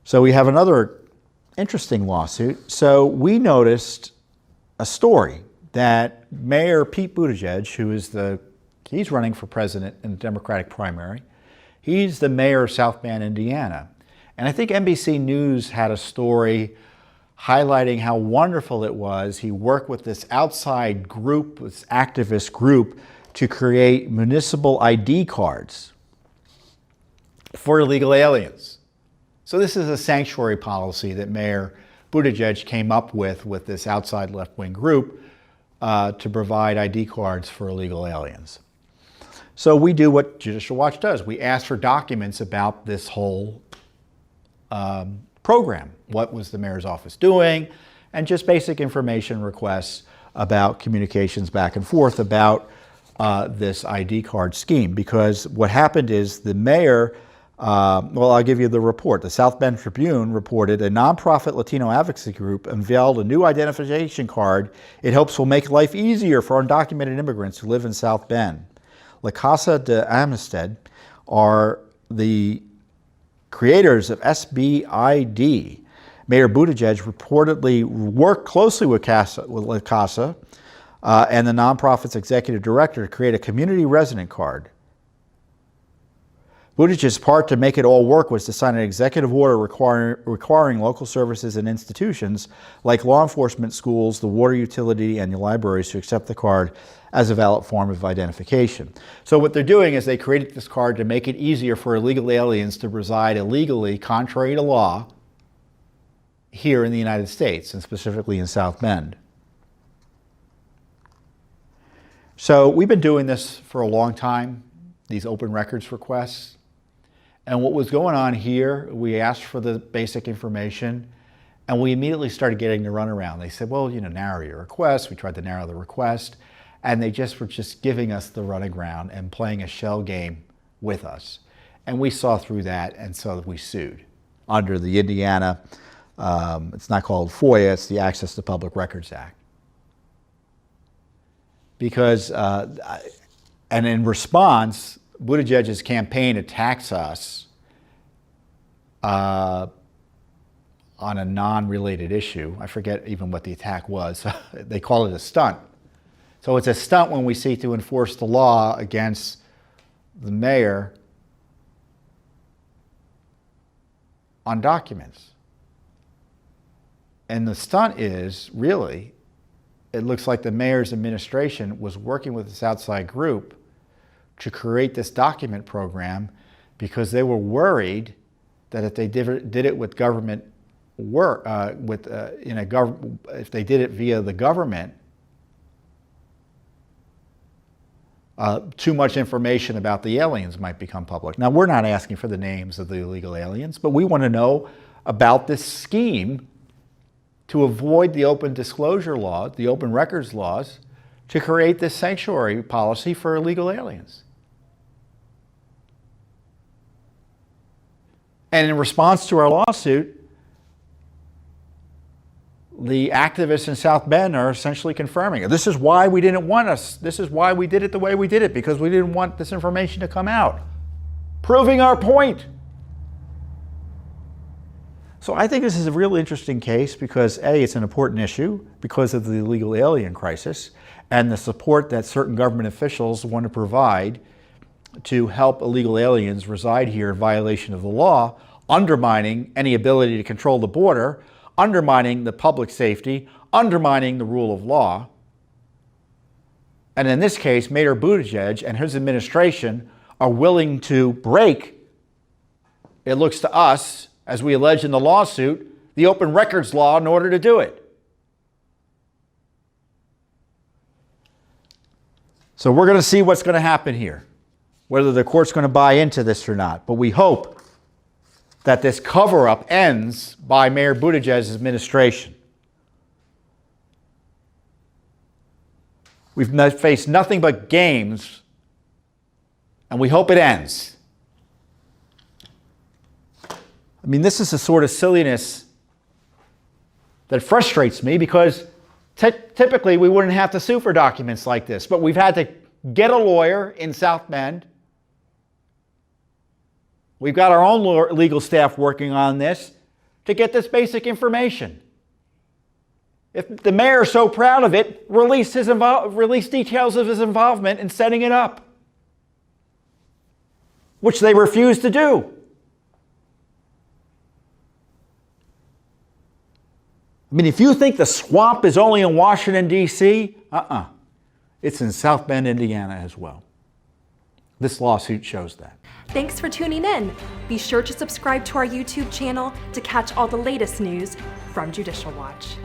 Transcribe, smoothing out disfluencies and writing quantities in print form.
So we have another interesting lawsuit. So we noticed a story that Mayor Pete Buttigieg, who is he's running for president in the Democratic primary. He's the mayor of South Bend, Indiana. And I think NBC News had a story highlighting how wonderful it was. He worked with this outside group, this activist group, to create municipal ID cards for illegal aliens. So this is a sanctuary policy that Mayor Buttigieg came up with this outside left-wing group to provide ID cards for illegal aliens. So we do what Judicial Watch does. We ask for documents about this whole program. What was the mayor's office doing? And just basic information requests about communications back and forth about this ID card scheme. Because what happened is the mayor, well, I'll give you the report. The South Bend Tribune reported a nonprofit Latino advocacy group unveiled a new identification card it hopes will make life easier for undocumented immigrants who live in South Bend. Casa de Amistad are the creators of SBID. Mayor Buttigieg reportedly worked closely with Casa and the nonprofit's executive director to create a community resident card. Buttigieg's part to make it all work was to sign an executive order requiring local services and institutions like law enforcement, schools, the water utility, and the libraries to accept the card as a valid form of identification. So what they're doing is they created this card to make it easier for illegal aliens to reside illegally, contrary to law, here in the United States, and specifically in South Bend. So we've been doing this for a long time, these open records requests. And what was going on here, we asked for the basic information, and we immediately started getting the runaround. They said, well, narrow your request. We tried to narrow the request, and they were just giving us the runaround and playing a shell game with us. And we saw through that, and so we sued under the Indiana, it's not called FOIA, it's the Access to Public Records Act. Because, and in response, Buttigieg's campaign attacks us on a non-related issue. I forget even what the attack was. They call it a stunt. So it's a stunt when we seek to enforce the law against the mayor on documents. And the stunt is, really, it looks like the mayor's administration was working with this outside group to create this document program because they were worried that if they did it with government work, if they did it via the government, too much information about the aliens might become public. Now, we're not asking for the names of the illegal aliens, but we want to know about this scheme to avoid the open disclosure law, the open records laws, to create this sanctuary policy for illegal aliens. And in response to our lawsuit, the activists in South Bend are essentially confirming it. This is why we didn't want us. This is why we did it the way we did it, because we didn't want this information to come out. Proving our point. So I think this is a real interesting case because A, it's an important issue because of the illegal alien crisis and the support that certain government officials want to provide to help illegal aliens reside here in violation of the law, undermining any ability to control the border, undermining the public safety, undermining the rule of law. And in this case, Mayor Buttigieg and his administration are willing to break, it looks to us, as we allege in the lawsuit, the open records law in order to do it. So we're going to see what's going to happen here, whether the court's going to buy into this or not. But we hope that this cover-up ends by Mayor Buttigieg's administration. We've faced nothing but games, and we hope it ends. I mean, this is the sort of silliness that frustrates me because typically we wouldn't have to sue for documents like this, but we've had to get a lawyer in South Bend. We've got our own legal staff working on this. to get this basic information? If the mayor is so proud of it, release details of his involvement in setting it up, which they refuse to do. I mean, if you think the swamp is only in Washington, D.C., it's in South Bend, Indiana as well. This lawsuit shows that. Thanks for tuning in. Be sure to subscribe to our YouTube channel to catch all the latest news from Judicial Watch.